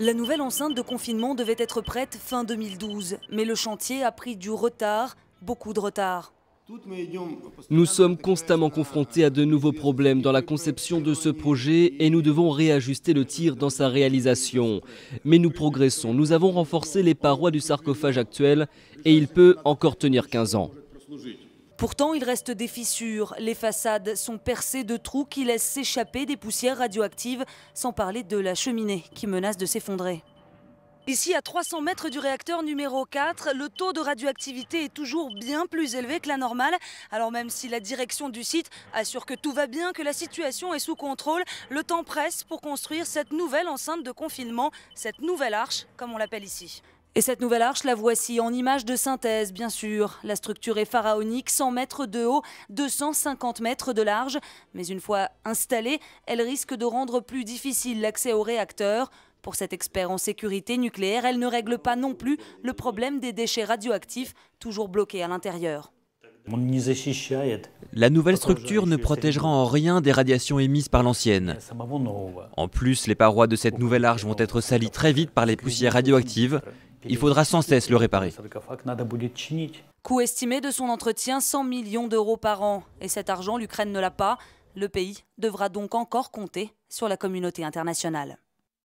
La nouvelle enceinte de confinement devait être prête fin 2012, mais le chantier a pris du retard, beaucoup de retard. Nous sommes constamment confrontés à de nouveaux problèmes dans la conception de ce projet et nous devons réajuster le tir dans sa réalisation. Mais nous progressons, nous avons renforcé les parois du sarcophage actuel et il peut encore tenir 15 ans. Pourtant, il reste des fissures. Les façades sont percées de trous qui laissent s'échapper des poussières radioactives, sans parler de la cheminée qui menace de s'effondrer. Ici, à 300 mètres du réacteur numéro 4, le taux de radioactivité est toujours bien plus élevé que la normale. Alors même si la direction du site assure que tout va bien, que la situation est sous contrôle, le temps presse pour construire cette nouvelle enceinte de confinement, cette nouvelle arche, comme on l'appelle ici. Et cette nouvelle arche, la voici en image de synthèse, bien sûr. La structure est pharaonique, 100 mètres de haut, 250 mètres de large. Mais une fois installée, elle risque de rendre plus difficile l'accès au réacteur. Pour cet expert en sécurité nucléaire, elle ne règle pas non plus le problème des déchets radioactifs, toujours bloqués à l'intérieur. La nouvelle structure ne protégera en rien des radiations émises par l'ancienne. En plus, les parois de cette nouvelle arche vont être salies très vite par les poussières radioactives. Il faudra sans cesse le réparer. Coût estimé de son entretien 100 millions d'euros par an. Et cet argent, l'Ukraine ne l'a pas. Le pays devra donc encore compter sur la communauté internationale.